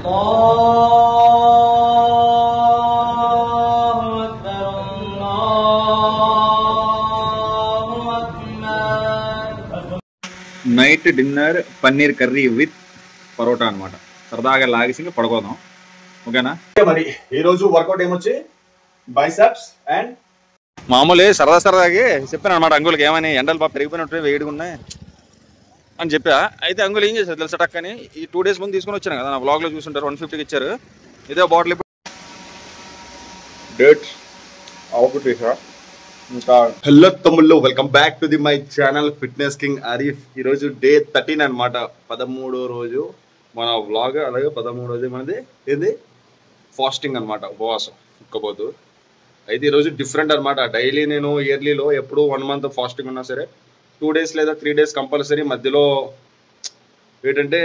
Night dinner paneer curry with paratha అనమాట. సరదాగా లాగేసి పడుకోదాం, ఓకేనా? మరి ఈ రోజు వర్కౌట్ ఏమొచ్చి బైసెప్స్ అండ్ మామూలే సరదాకి చెప్పాను అనమాట. అంగులకి ఏమని ఎండలు బాగా పెరిగిపోయినట్టు వేడిగా ఉన్నాయి అని చెప్పా. అయితే అంగులు ఏం చేశారు తెలుసా, టక్కని ఈ 2 days ముందు తీసుకొని వచ్చాను కదా, నా బ్లాగ్లో చూసుంటారు. 150కి ఇచ్చారు. ఇదే బాటిల్ డేట్ అవుట్రా. ఇంకా హలో తమ్ముళ్ళు, welcome back to the my channel fitness king Arif. ఈరోజు డే 13 అనమాట, 13వ రోజు మన వ్లాగ్. అలాగే 13వ రోజు మనది ఏంది ఫాస్టింగ్ అనమాట, ఉపవాసం ఉక్కపోతు. అయితే ఈరోజు డిఫరెంట్ అనమాట. డైలీ నేను ఇయర్లీలో ఎప్పుడు 1 month ఫాస్టింగ్ ఉన్నా సరే 2 days లేదా 3 days కంపల్సరీ. మధ్యలో ఏంటంటే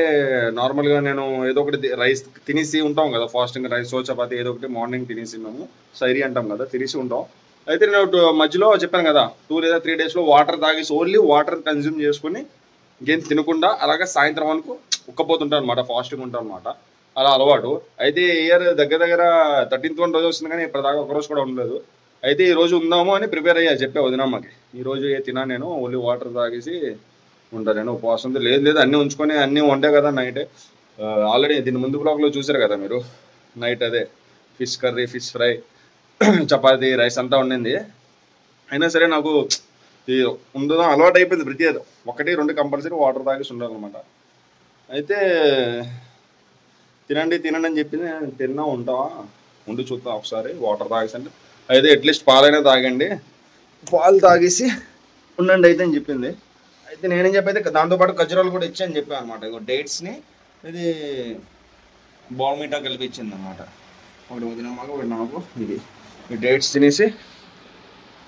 నార్మల్గా నేను ఏదో ఒకటి రైస్ తినేసి ఉంటాం కదా, ఫాస్టింగ్ రైస్ చపాతి ఏదో ఒకటి మార్నింగ్ తినేసి మేము సైరీ అంటాం కదా, తినేసి ఉంటాం. అయితే నేను మధ్యలో చెప్పాను కదా 2 లేదా 3 daysలో వాటర్ తాగేసి ఓన్లీ వాటర్ కన్జ్యూమ్ చేసుకుని ఇంకేం తినకుండా అలాగే సాయంత్రం వరకు ఉక్కపోతుంటాను అనమాట, ఫాస్టింగ్ ఉంటాను అనమాట. అలా అలవాటు. అయితే ఇయర్ దగ్గర 13th రోజు వస్తుంది, కానీ ఇప్పటిదాకా ఒకరోజు కూడా ఉండలేదు. అయితే ఈ రోజు ఉందాము అని ప్రిపేర్ అయ్యా, చెప్పా వదినమ్మకి. ఈరోజు తినా నేను ఓన్లీ వాటర్ తాగేసి ఉంటాను, నేను ఉపవాసం. లేదు అన్నీ ఉంచుకొని అన్నీ వండే కదా నైట్. ఆల్రెడీ దీని ముందు బ్లాగ్లో చూసారు కదా మీరు, నైట్ అదే fish curry, fish fry, chapati, rice అంతా ఉండింది. అయినా సరే నాకు ఇది ఉండడం అలవాటు అయిపోయింది. ప్రతి 1-2 కంపల్సరీ వాటర్ తాగేసి ఉండాలన్నమాట. అయితే తినండి అని చెప్పింది. తిన్నా ఉంటావా, ఉండి చూద్దాం ఒకసారి వాటర్ తాగేసి అంటే, అయితే అట్లీస్ట్ పాలైనా తాగండి, పాలు తాగేసి ఉండండి అయితే అని చెప్పింది. అయితే నేనేం చెప్పైతే దాంతోపాటు ఖర్జూరాలు కూడా ఇచ్చాను చెప్పాను అనమాట. ఇగో డేట్స్ని ఇది బాల్మీటా కలిపి ఇచ్చింది అనమాట. ఒకటి వదినమ్మకు, ఒకటి నాకు. ఇది ఈ డేట్స్ తినేసి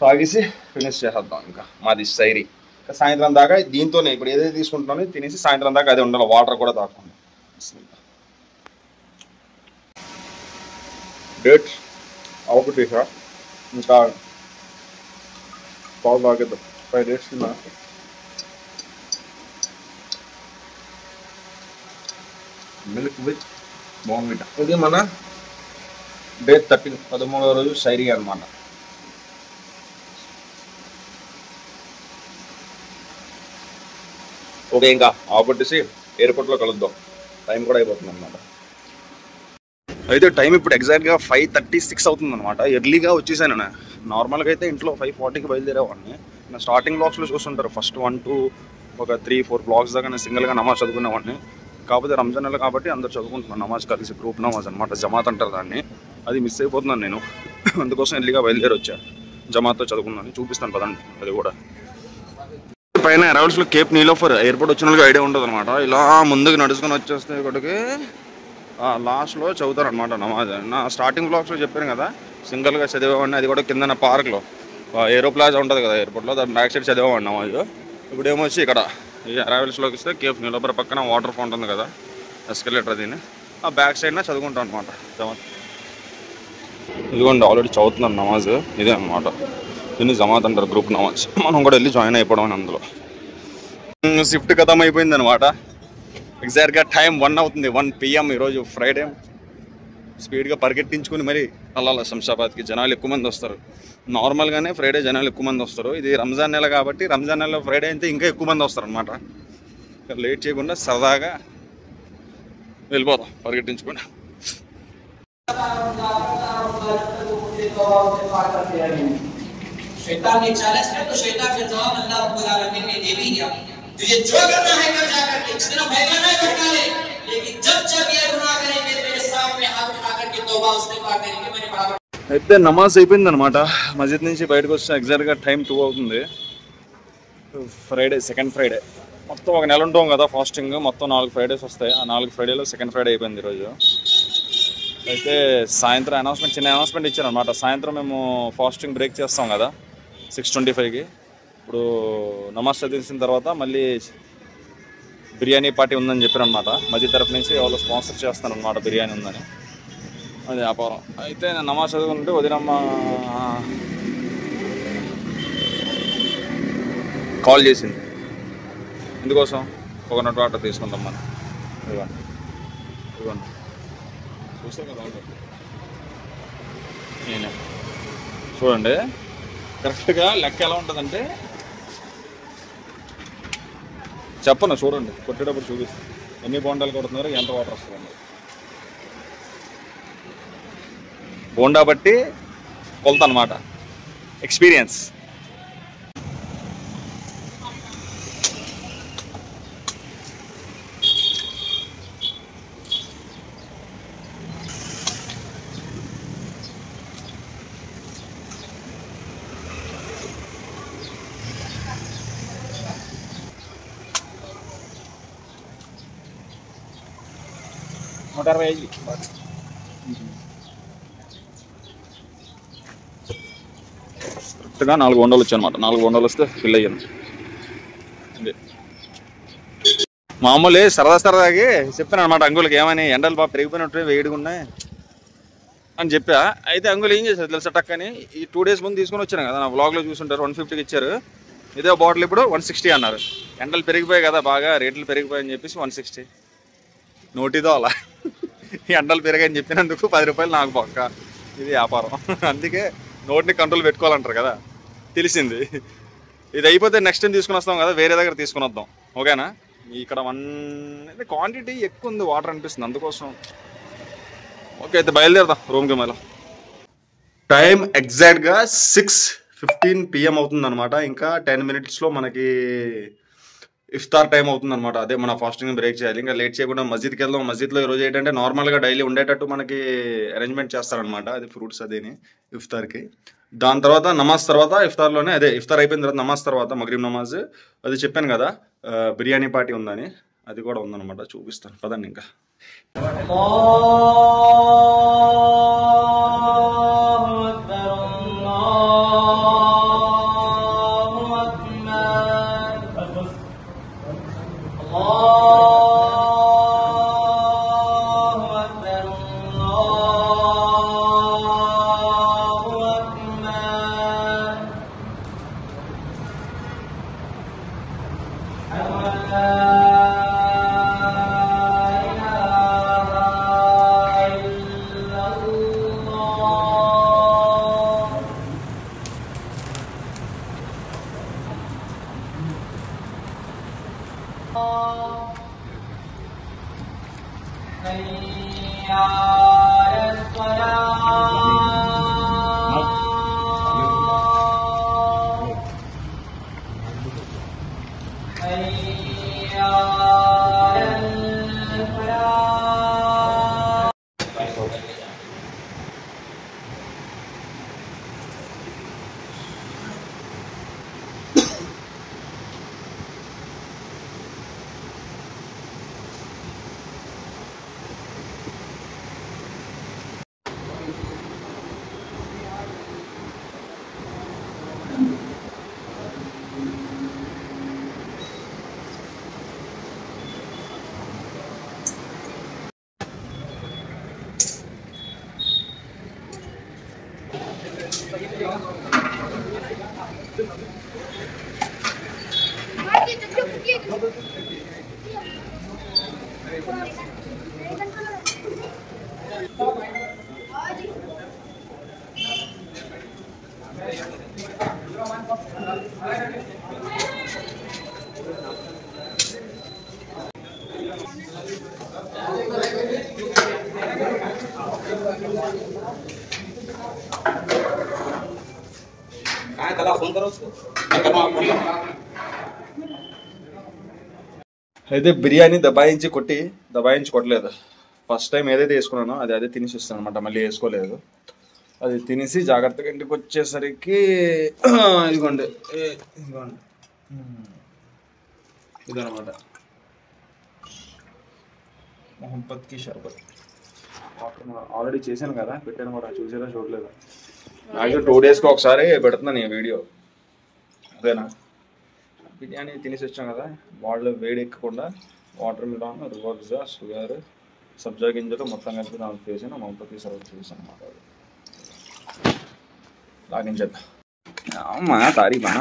తాగేసి ఫినిష్ చేసేద్దాం. ఇంకా మాది సైరీ. ఇంకా సాయంత్రం దాకా దీంతోనే ఇప్పుడు ఏదైతే తీసుకుంటున్నానో తినేసి సాయంత్రం దాకా అదే ఉండాలి, వాటర్ కూడా తాగకుండా. డేట్ ఒకటి ఇంకా పాలు తాగేద్దాం. 5 days తిన్నా. Milk with Bournvita. ఇది మన డే 13, 13వ రోజు సైరీ అనమాట. ఓకే, ఇంకా ఆపట్టేసి ఎయిర్పోర్ట్లో కలుద్దాం. టైం కూడా అయిపోతుంది అనమాట. అయితే టైం ఇప్పుడు ఎగ్జాక్ట్గా 5:36 అవుతుంది అనమాట. ఎర్లీగా వచ్చేసాను. నేను నార్మల్గా అయితే ఇంట్లో 5:40కి బయలుదేరేవాడిని. నేను స్టార్టింగ్ బ్లాగ్స్లో చూస్తుంటారు, ఫస్ట్ 1-2 ఒక 3-4 బ్లాగ్స్ దాకా నేను సింగిల్గా నమాజ్ చదువుకునేవాడిని. కాకపోతే రంజాన్ నెల కాబట్టి అందరు చదువుకుంటున్నాను నమాజ్ కలిసి, గ్రూప్ నమాజ్ అనమాట, జమాత్ అంటారు దాన్ని. అది మిస్ అయిపోతున్నాను నేను, అందుకోసం ఎర్లీగా బయలుదేరి వచ్చా. జమాత్తో చదువుకున్నాను, చూపిస్తాను పదండి. అది కూడా పైన అరైవల్స్లో కేప్ నీలోఫర్ ఎయిర్పోర్ట్ వచ్చిన వాళ్ళకి ఐడియా ఉంటుంది అనమాట. ఇలా ముందుకు నడుచుకొని వచ్చేస్తే ఇక్కడికి లాస్ట్లో చదువుతారు అనమాట నమాజ్. నా స్టార్టింగ్ బ్లాగ్స్లో చెప్పాను కదా సింగిల్గా చదివేవాడిని, అది కూడా కింద పార్క్లో ఏరోప్లాజా ఉంటుంది కదా ఎయిర్పోర్ట్లో, దాని బ్యాక్ సైడ్ చదివేవాడిని నమాజ్. ఇప్పుడు ఏమొచ్చి ఇక్కడ ఈ అరైవల్స్లోకి వస్తే కేఫ్ నీలోఫర్ పక్కన వాటర్ ఫౌంట్ ఉంది కదా, ఎస్కలేటర్, దీన్ని ఆ బ్యాక్ సైడ్నే చదువుకుంటాం అనమాట జమాత్. ఇదిగోండి ఆల్రెడీ చదువుతున్నాను నమాజ్. ఇదే అనమాట, దీన్ని జమాత్ అంటారు, గ్రూప్ నమాజ్. మనం కూడా వెళ్ళి జాయిన్ అయిపోవడం అందులో. షిఫ్ట్ ఖతం అయిపోయింది అనమాట. ఎగ్జాక్ట్గా టైం 1 అవుతుంది, 1 PM. ఈరోజు ఫ్రైడే. స్పీడ్గా పరిగెట్టించుకుని మరి అలా శంషాబాద్కి. జనాలు ఎక్కువ మంది వస్తారు. నార్మల్గానే ఫ్రైడే జనాలు ఎక్కువ మంది వస్తారు. ఇది రంజాన్ నెల కాబట్టి రంజాన్ నెలలో ఫ్రైడే అయితే ఇంకా ఎక్కువ మంది వస్తారు అనమాట. లేట్ చేయకుండా సరదాగా వెళ్ళిపోతాం పరిగెట్టించుకుని. शैतान ने चैलेंज किया तो शैतान का जवाब अल्लाह रब्बुल आलमीन ने दे भी दिया। तुझे जो करना है कर जा करके, इतना महंगा नहीं भटका ले, लेकिन जब ये गुनाह करेंगे मेरे सामने हाथ उठा करके तौबा इस्तिगफार करेंगे, मैंने बराबर. అయితే నమాజ్ అయిపోయింది అనమాట. మస్జిద్ నుంచి బయటకు వస్తే ఎగ్జాక్ట్గా టైం 2 అవుతుంది. Friday, second Friday. మొత్తం ఒక నెల ఉంటాం కదా ఫాస్టింగ్, మొత్తం 4 Fridays వస్తాయి. ఆ 4 Fridayలో సెకండ్ ఫ్రైడే అయిపోయింది ఈరోజు. అయితే సాయంత్రం చిన్న అనౌన్స్మెంట్ ఇచ్చారు అనమాట. సాయంత్రం మేము ఫాస్టింగ్ బ్రేక్ చేస్తాం కదా 6:25కి. ఇప్పుడు నమాజ్ చదివించిన తర్వాత మళ్ళీ బిర్యానీ పార్టీ ఉందని చెప్పారు అనమాట. మధ్య తరపు నుంచి వాళ్ళు స్పాన్సర్ చేస్తారనమాట, బిర్యానీ ఉందని. అది వ్యాపారం. అయితే నేను నమాజ్ చదువుకుంటే వదినమ్మ కాల్ చేసింది. ఇందుకోసం కోకోనట్ వాటర్ తీసుకుందాం మనం. ఇదిగోండి చూస్తే కదా నేనే చూడండి కరెక్ట్గా లెక్క ఎలా ఉంటుందంటే చెప్పను, చూడండి కొట్టేటప్పుడు చూపిస్తాను ఎన్ని బోండాలు కొడుతున్నారు, ఎంత వాటర్ వస్తుందండి. బోండా బట్టి కొలత అనమాట, ఎక్స్పీరియన్స్. కరెక్ట్గా 4 బోండాలు వచ్చాయన్నమాట. 4 బోండాలు వస్తే ఫిల్ అయ్యాను. మామూలు సరదాకి చెప్పాను అనమాట అంగులకి, ఏమని ఎండలు బాగా పెరిగిపోయినట్టు వేడిగా ఉన్నాయి అని చెప్పా. అయితే అంగులు ఏం చేశారు తెలుసా, టక్కని ఈ 2 days ముందు తీసుకొని వచ్చాను కదా, నా వ్లాగ్లో చూసుంటారు. 150కి ఇచ్చారు. ఇదే బాటిల్ ఇప్పుడు 160 అన్నారు. ఎండలు పెరిగిపోయాయి కదా బాగా, రేట్లు పెరిగిపోయాయని చెప్పేసి 160. నోటిదో అలా ఎండలు పెరిగాయని చెప్పినందుకు 10 రూపాయలు నాకు పక్క. ఇది వ్యాపారం. అందుకే నోటిని కంట్రోల్ పెట్టుకోవాలంటారు కదా, తెలిసింది. ఇది అయిపోతే నెక్స్ట్ టైం తీసుకుని వస్తాం కదా, వేరే దగ్గర తీసుకుని వద్దాం. ఓకేనా? ఇక్కడ 1 క్వాంటిటీ ఎక్కువ ఉంది వాటర్ అనిపిస్తుంది, అందుకోసం. ఓకే అయితే బయలుదేరదాం రూమ్కి. మళ్ళీ టైం ఎగ్జాక్ట్గా 6:15 PM అవుతుంది అనమాట. ఇంకా 10 minutesలో మనకి ఇఫ్తార్ టైం అవుతుంది అనమాట. అదే మన ఫాస్టింగ్ బ్రేక్ చేయాలి. ఇంకా లేట్ చేయకుండా మస్జిద్కి వెళ్దాం. మస్జిద్లో ఈరోజు ఏంటంటే నార్మల్గా డైలీ ఉండేటట్టు మనకి అరేంజ్మెంట్ చేస్తారనమాట. అది ఫ్రూట్స్ అదేని ఇఫ్తార్కి. దాని తర్వాత నమాజ్ తర్వాత ఇఫ్తార్లోనే, అదే ఇఫ్తార్ అయిపోయిన తర్వాత నమాజ్ తర్వాత మగ్రిబ్ నమాజ్, అది చెప్పాను కదా బిర్యానీ పార్టీ ఉందని, అది కూడా ఉందన్నమాట. చూపిస్తాను పదండి. ఇంకా అయితే బిర్యానీ దబాయించి కొట్టలేదు. ఫస్ట్ టైం ఏదైతే వేసుకున్నానో అదే తినేసి వస్తాను అనమాట. మళ్ళీ వేసుకోలేదు. అది తినేసి జాగ్రత్తగా ఇంటికి వచ్చేసరికి ఇదిగోండి ఇదనమాట మొహమ్మద్కి షర్బత్. ఆల్రెడీ చేశాను కదా, పెట్టాను కూడా, చూసేదా చూడలేదు. నాకు 2 daysకి ఒకసారి పెడుతున్నాను ఈ వీడియో. అదేనా బిర్యానీ తినేసి వచ్చాం కదా, వాళ్ళు వేడి ఎక్కకుండా వాటర్ మిలాన్, రువాబ్జా, షుగర్, సబ్జా గింజలు మొత్తం కలిపి దానికి చేసాను. మొహమ్మద్కి షర్బత్ చేశాను అన్నమాట. లాగించేద్దాం. అమ్మా తారీఫా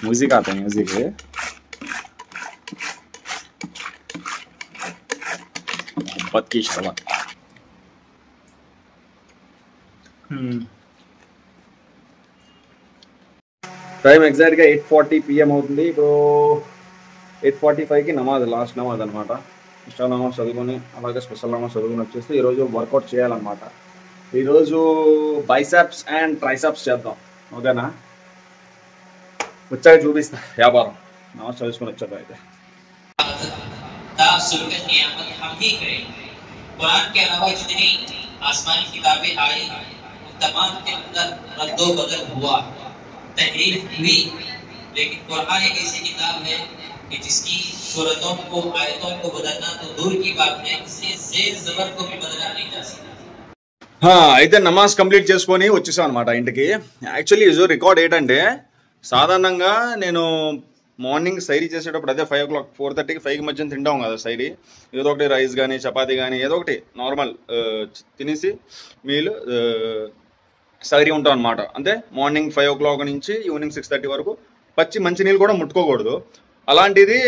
म्यूजिक आता है, म्यूजिक है मोहब्बत की शरबत. టైం ఎగ్జాక్ట్గా 8:40 PM అవుతుంది. ఇప్పుడు 8:45కి నమాజ్, లాస్ట్ నమాజ్ అనమాట. ఇష్టా నమాజ్ చదువుకొని అలాగే స్పెషల్ నమాజ్ చదువుకొని వచ్చేసి ఈరోజు వర్కౌట్ చేయాలన్నమాట. ఈరోజు బైసాప్స్ అండ్ ట్రైసాప్స్ చేద్దాం, ఓకేనా? వచ్చాక చూపిస్తా వ్యాపారం. నమాజ్ చదువుకొని వచ్చాక అయితే हम ही करेंगे। कुरान के अलावा जितनी आसमानी किताबें आई उन तमाम के अंदर रद्दो बदल हुआ, तहरीफ हुई, लेकिन कुरान एक ऐसी किताब है कि जिसकी सूरतों को, आयतों को बदलना तो दूर की बात है, इससे ज़ेर ज़बर को भी बदला नहीं जा सकता। అయితే నమాజ్ కంప్లీట్ చేసుకొని వచ్చేసాం అనమాట ఇంటికి. యాక్చువల్లీ ఈరోజు రికార్డ్ ఏంటంటే, సాధారణంగా నేను మార్నింగ్ సైరీ చేసేటప్పుడు అదే 5 o'clock 4:30కి 5కి మధ్యన తింటాం కదా సైరీ. ఏదో ఒకటి రైస్ కానీ చపాతీ కానీ ఏదో ఒకటి నార్మల్ తినేసి మీల్ సైరీ ఉంటాం అనమాట. అంటే మార్నింగ్ 5 o'clock నుంచి ఈవినింగ్ 6:30 వరకు పచ్చి మంచినీళ్ళు కూడా ముట్టుకోకూడదు. అలాంటిది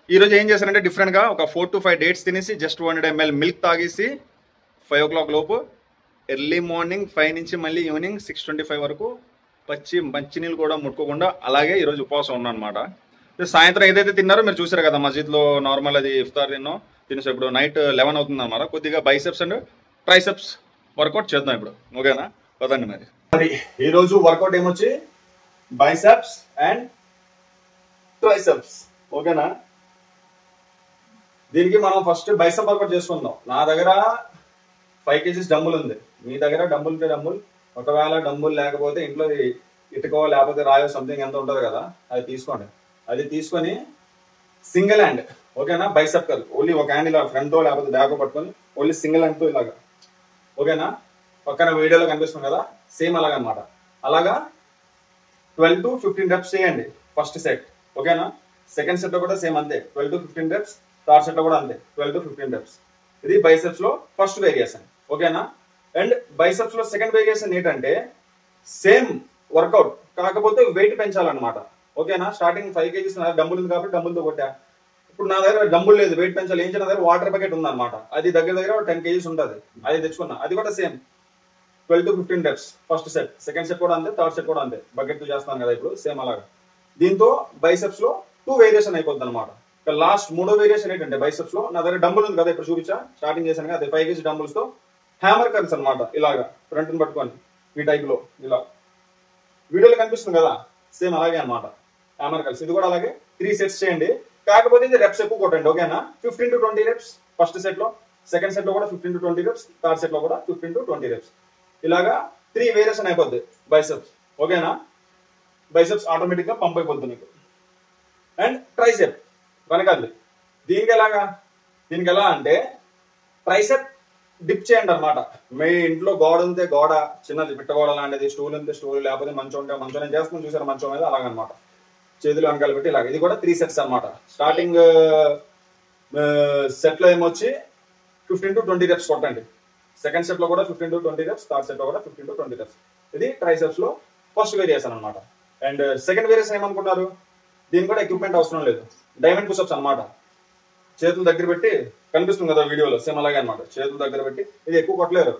ఈరోజు ఏం చేశానంటే డిఫరెంట్గా ఒక 4 to 5 డేట్స్ తినేసి జస్ట్ 100 ml మిల్క్ తాగేసి 5 o'clock లోపు ఎర్లీ మార్నింగ్ 5 నుంచి మళ్ళీ ఈవినింగ్ 6:25 వరకు పచ్చి మంచినీళ్ళు కూడా ముట్టుకోకుండా అలాగే ఈరోజు ఉపవాసం ఉన్నాను అనమాట. సాయంత్రం ఏదైతే తిన్నారో మీరు చూసారు కదా, మస్జిద్లో నార్మల్ అది ఇఫ్తార్ తినేసి ఇప్పుడు నైట్ 11 అవుతుంది అనమాట. కొద్దిగా బైసెప్స్ అండ్ ట్రైసెప్స్ వర్కౌట్ చేద్దాం ఇప్పుడు, ఓకేనా? పదండి మరి ఈరోజు వర్కౌట్ ఏమొచ్చి బైసెప్స్ అండ్ ట్రైసెప్స్, ఓకేనా? దీనికి మనం ఫస్ట్ బైసెప్ వర్కౌట్ చేసుకుందాం. నా దగ్గర 5 kgs డంబుల్ ఉంది. మీ దగ్గర డంబుల్ ఉంటే డంబుల్, ఒకవేళ డంబుల్ లేకపోతే ఇంట్లో ఇటుకో లేకపోతే రాయో సంథింగ్ ఎంత ఉంటుంది కదా, అది తీసుకోండి. అది తీసుకొని సింగిల్ హ్యాండ్, ఓకేనా? బైసెప్ కల్ ఓన్లీ ఒక హ్యాండ్ ఇలా ఫ్రంటో లేకపోతే బ్యాగో పట్టుకొని ఓన్లీ సింగిల్ హ్యాండ్తో ఇలాగా, ఓకేనా? పక్కన వీడియోలో కనిపిస్తుంది కదా, సేమ్ అలాగనమాట. అలాగా 12 to 15 reps చేయండి ఫస్ట్ సెట్, ఓకేనా? సెకండ్ సెట్ లో కూడా సేమ్ అంతే, 12 to 15 reps. థర్డ్ సెట్ లో కూడా అంతే, 12 to 15 reps. ఇది బైసెప్స్ లో ఫస్ట్ వేరియేషన్, ఓకేనా? అండ్ బైసెప్స్ లో సెకండ్ వేరియేషన్ ఏంటంటే సేమ్ వర్కౌట్, కాకపోతే వెయిట్ పెంచాలన్నమాట, ఓకేనా? స్టార్టింగ్ 5 kgs డంబుల్ ఉంది కాబట్టి డంబుల్తో కొట్టా. ఇప్పుడు నా దగ్గర డంబుల్ లేదు, వెయిట్ పెంచాలి. ఏం నా దగ్గర వాటర్ బకెట్ ఉందన్నమాట, అది దగ్గర 10 kgs ఉంటుంది, అది తెచ్చుకున్నా. అది కూడా same 12 to 15 reps first set. Second set కూడా అంతే, థర్డ్ సెట్ కూడా అంతే. బకెట్ తో చేస్తాను కదా ఇప్పుడు, సేమ్ అలాగా. దీంతో బైసెప్స్ లో 2 వేరియేషన్ అయిపోద్ది అనమాట. లాస్ట్ 3వ వేరియేషన్ ఏంటంటే బైసెప్స్ లో నా దగ్గర డంబుల్ ఉంది కదా, ఇప్పుడు చూపించా స్టార్టింగ్ చేశాను కదా, అదే 5 kgs డంబుల్స్ తో హ్యామర్ కర్ల్స్ అనమాట. ఇలాగా ఫ్రంట్ ని పట్టుకొని ఈ టైప్ లో ఇలా వీడియోలో కనిపిస్తుంది కదా, సేమ్ అలాగే అనమాట హ్యామర్ కర్ల్స్. ఇది కూడా అలాగే 3 sets చేయండి, కాకపోతే ఇది రెప్స్ ఎక్కువ కొట్టండి, ఓకేనా? 15 to 20 reps ఫస్ట్ సెట్ లో, సెకండ్ సెట్ లో కూడా 15 to 20 reps, థర్డ్ సెట్ లో కూడా 15 to 20 reps. ఇలాగా 3 వేరియేషన్ అయిపోద్ది బైసెప్స్, ఓకేనా? బైసెప్స్ ఆటోమేటిక్ గా పంప్ అయిపోద్ది నీకు. అండ్ ట్రైసెప్ వెనకాలి, దీనికి ఎలా అంటే ట్రైసెప్ డిప్ చేయండి అనమాట. మీ ఇంట్లో గోడ ఉంటే గోడ, చిన్నది పిట్టగోడ లాంటిది, స్టూల్ ఉంటే స్టూల్, లేకపోతే మంచం ఉంటే మంచం. నేను చేస్తున్నాను చూసారు మంచం మీద, అలాగనమాట. చేతులు వెనకాల పెట్టి ఇలాగ. ఇది కూడా 3 sets అనమాట. స్టార్టింగ్ సెట్ లో ఏమొచ్చి 15 to 20 reps కొట్టండి. సెకండ్ సెట్ లో కూడా 15 to 20 reps, థర్డ్ సెట్ లో కూడా 15 to 20 reps. ఇది ట్రైసెప్స్ లో ఫస్ట్ వేరియేషన్ అనమాట. అండ్ సెకండ్ వేరియేషన్ ఏమనుకున్నారు, దీనికి కూడా ఎక్విప్మెంట్ అవసరం లేదు, డైమండ్ పుషప్స్ అనమాట. చేతులు దగ్గర పెట్టి కనిపిస్తుంది కదా వీడియోలో, సేమ్ అలాగే అనమాట. చేతులు దగ్గర పెట్టి, ఇది ఎక్కువ కొట్టలేరు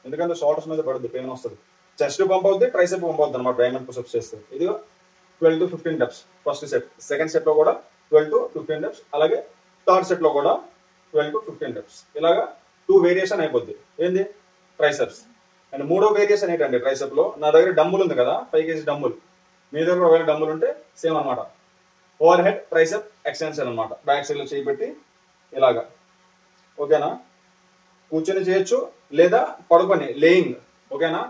ఎందుకంటే షోల్డర్స్ మీద పడుద్ది, పెయిన్ వస్తుంది. చెస్ట్ పంప్ అవుద్ది, ట్రైసెప్ పంప్ అవుద్ది అనమాట డైమండ్ పుషప్స్ చేస్తే. ఇది 12 to 15 reps first set. Second set లో కూడా 12 to 15 reps, అలాగే థర్డ్ సెట్ లో కూడా 12 to 15 reps. ఇలాగా 2 వేరియేషన్ అయిపోద్ది ఏంది ట్రైసెప్స్. అండ్ 3వ వేరియేషన్ ఏంటంటే ట్రైసెప్ లో నా దగ్గర డంబుల్ ఉంది కదా, 5 kgs డంబుల్. మీ దగ్గర ఒకవేళ డంబుల్ ఉంటే సేమ్ అనమాట, ఓవర్ హెడ్ ట్రైసెప్ ఎక్స్టెన్షన్ అనమాట. బ్యాక్ సైడ్ లో చేయబెట్టి ఇలాగా, ఓకేనా? కూర్చొని చేయొచ్చు లేదా పడుకొని లేయింగ్, ఓకేనా?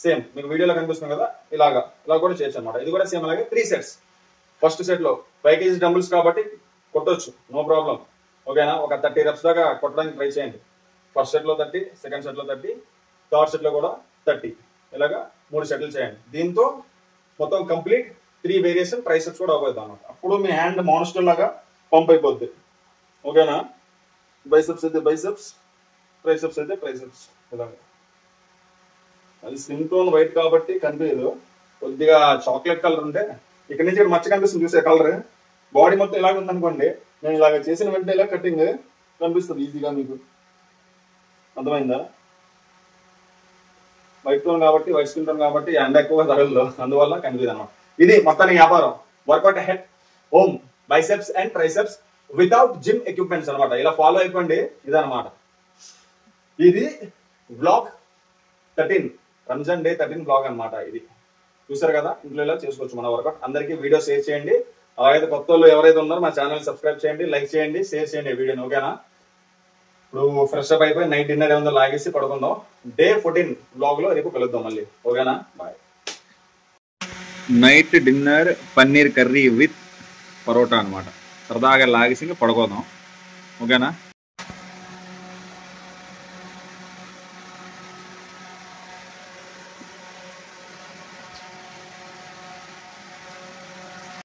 సేమ్ మీకు వీడియోలో కనిపిస్తుంది కదా, ఇలా కూడా చేయొచ్చు అనమాట. ఇది కూడా సేమ్ అలాగే 3 sets. ఫస్ట్ సెట్ లో 5 kgs డంబుల్స్ కాబట్టి కొట్టొచ్చు, నో ప్రాబ్లం, ఓకేనా? ఒక 30 reps దాకా కొట్టడానికి ట్రై చేయండి. ఫస్ట్ సెట్ లో 30, సెకండ్ సెట్ లో 30, థర్డ్ సెట్ లో కూడా 30. ఇలాగా 3 సెట్లు చేయండి. దీంతో మొత్తం కంప్లీట్ 3 వేరియేషన్ ట్రైసెప్స్ కూడా అవ్వద్దు అనమాట. అప్పుడు మీ హ్యాండ్ మాన్స్టర్ లాగా పంప్ అయిపోద్ది, ఓకేనా? బైసెప్స్ అయితే బైసెప్స్, ట్రైసెప్స్ అయితే ట్రైసెప్స్. ఇలాగా అది స్కిన్ టోన్ వైట్ కాబట్టి కనిపించదు, కొద్దిగా చాక్లెట్ కలర్ ఉంటే ఇక్కడ నుంచి ఇక్కడ మచ్చ కనిపిస్తుంది చూసే కలర్. బాడీ మొత్తం ఇలాగ ఉందనుకోండి, నేను ఇలాగ చేసిన వెంటనే ఇలా కటింగ్ కనిపిస్తుంది ఈజీగా, మీకు అర్థమైందా? వైట్ టోన్ కాబట్టి వైట్ స్కిన్ టోన్ కాబట్టి ఎండ ఎక్కువ తగలదు, అందువల్ల కనిపిది అనమాట. ఇది మొత్తానికి వ్యాపారం. Workout at home biceps and triceps without gym equipments అనమాట. ఇలా ఫాలో అయిపోండి. ఇదనమాట ఇది బ్లాగ్ 13 రంజాన్ డే 13 బ్లాగ్ అనమాట. ఇది చూసారు కదా, ఇంట్లో ఇలా చేసుకోవచ్చు మన వర్కౌట్. అందరికీ వీడియో షేర్ చేయండి. అలాగైతే కొత్త వాళ్ళు ఎవరైతే ఉన్నారో మా ఛానల్ సబ్స్క్రైబ్ చేయండి, లైక్ చేయండి, షేర్ చేయండి వీడియోని. ఓకేనా? ఇప్పుడు ఫ్రెష్ అప్ అయిపోయి నైట్ డిన్నర్ ఏముందో లాగేసి పడుకుందాం. డే 14 బ్లాగ్ లో రేపు కలుద్దాం మళ్ళీ. ఓకేనా? Bye. Night dinner paneer curry with paratha అనమాట. సరదాగా లాగేసి పడుకోదాం. ఓకేనా?